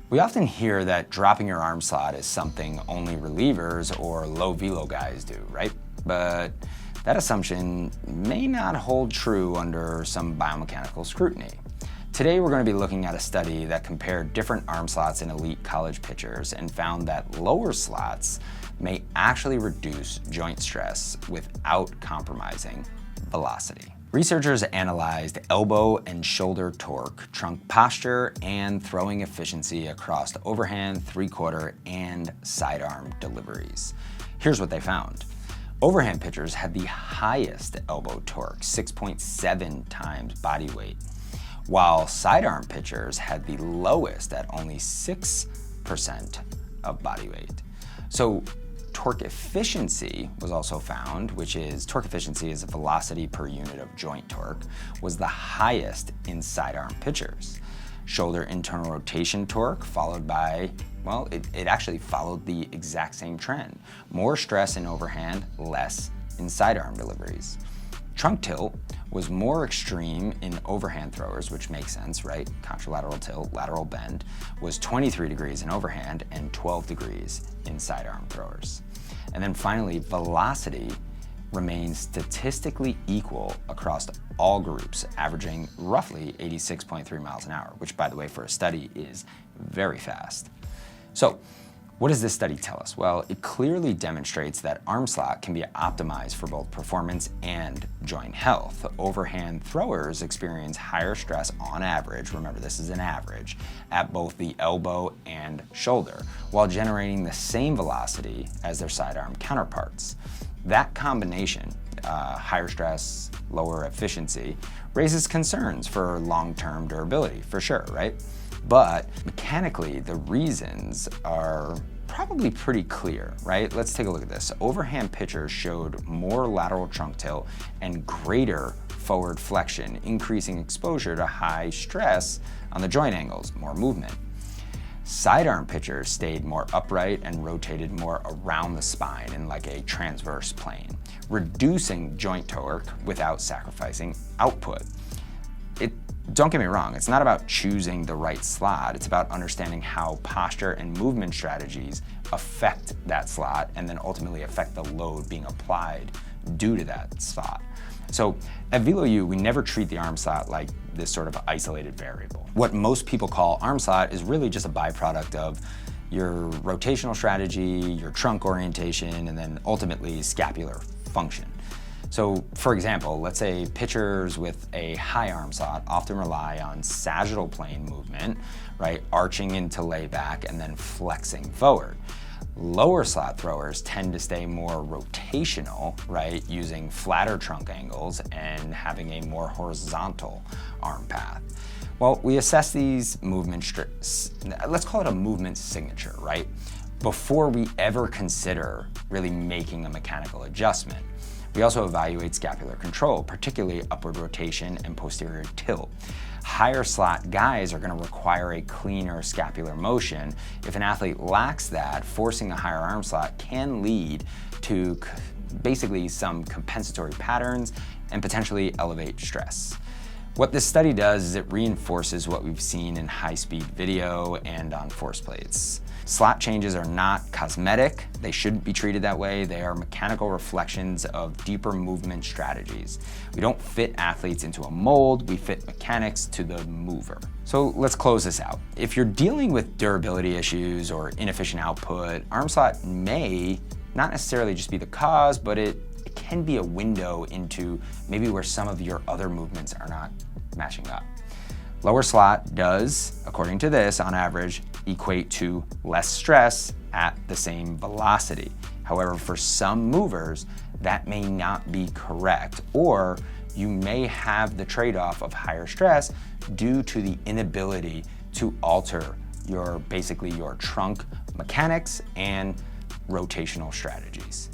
We often hear that dropping your arm slot is something only relievers or low velo guys do, right? But that assumption may not hold true under some biomechanical scrutiny. Today we're going to be looking at a study that compared different arm slots in elite college pitchers and found that lower slots may actually reduce joint stress without compromising velocity. Researchers analyzed elbow and shoulder torque, trunk posture, and throwing efficiency across the overhand, three-quarter, and sidearm deliveries. Here's what they found. Overhand pitchers had the highest elbow torque, 6.7 times body weight, while sidearm pitchers had the lowest at only 6% of body weight. So torque efficiency was also found, which is torque efficiency is velocity per unit of joint torque, was the highest in sidearm pitchers. Shoulder internal rotation torque followed by, well, it actually followed the exact same trend. More stress in overhand, less in sidearm deliveries. Trunk tilt was more extreme in overhand throwers, which makes sense, right? Contralateral tilt, lateral bend, was 23 degrees in overhand and 12 degrees in sidearm throwers. And then finally, velocity remains statistically equal across all groups, averaging roughly 86.3 miles an hour, which, by the way, for a study is very fast. So what does this study tell us? Well, it clearly demonstrates that arm slot can be optimized for both performance and joint health. Overhand throwers experience higher stress on average, remember this is an average, at both the elbow and shoulder, while generating the same velocity as their sidearm counterparts. That combination, higher stress, lower efficiency, raises concerns for long-term durability, for sure, right? But mechanically, the reasons are probably pretty clear, right? Let's take a look at this. Overhand pitchers showed more lateral trunk tilt and greater forward flexion, increasing exposure to high stress on the joint angles, more movement. Sidearm pitchers stayed more upright and rotated more around the spine in like a transverse plane, reducing joint torque without sacrificing output. Don't get me wrong, it's not about choosing the right slot, it's about understanding how posture and movement strategies affect that slot and then ultimately affect the load being applied due to that slot. So at VeloU, we never treat the arm slot like this sort of isolated variable. What most people call arm slot is really just a byproduct of your rotational strategy, your trunk orientation, and then ultimately scapular function. So for example, let's say pitchers with a high arm slot often rely on sagittal plane movement, right? Arching into layback and then flexing forward. Lower slot throwers tend to stay more rotational, right? Using flatter trunk angles and having a more horizontal arm path. Well, we assess these movement, let's call it a movement signature, right? Before we ever consider really making a mechanical adjustment. We also evaluate scapular control, particularly upward rotation and posterior tilt. Higher slot guys are going to require a cleaner scapular motion. If an athlete lacks that, forcing a higher arm slot can lead to basically some compensatory patterns and potentially elevate stress. What this study does is it reinforces what we've seen in high-speed video and on force plates. Slot changes are not cosmetic. They shouldn't be treated that way. They are mechanical reflections of deeper movement strategies. We don't fit athletes into a mold, we fit mechanics to the mover. So let's close this out. If you're dealing with durability issues or inefficient output, arm slot may not necessarily just be the cause, but it can be a window into maybe where some of your other movements are not matching up. Lower slot does, according to this, on average, equate to less stress at the same velocity. However, for some movers, that may not be correct, or you may have the trade-off of higher stress due to the inability to alter basically your trunk mechanics and rotational strategies.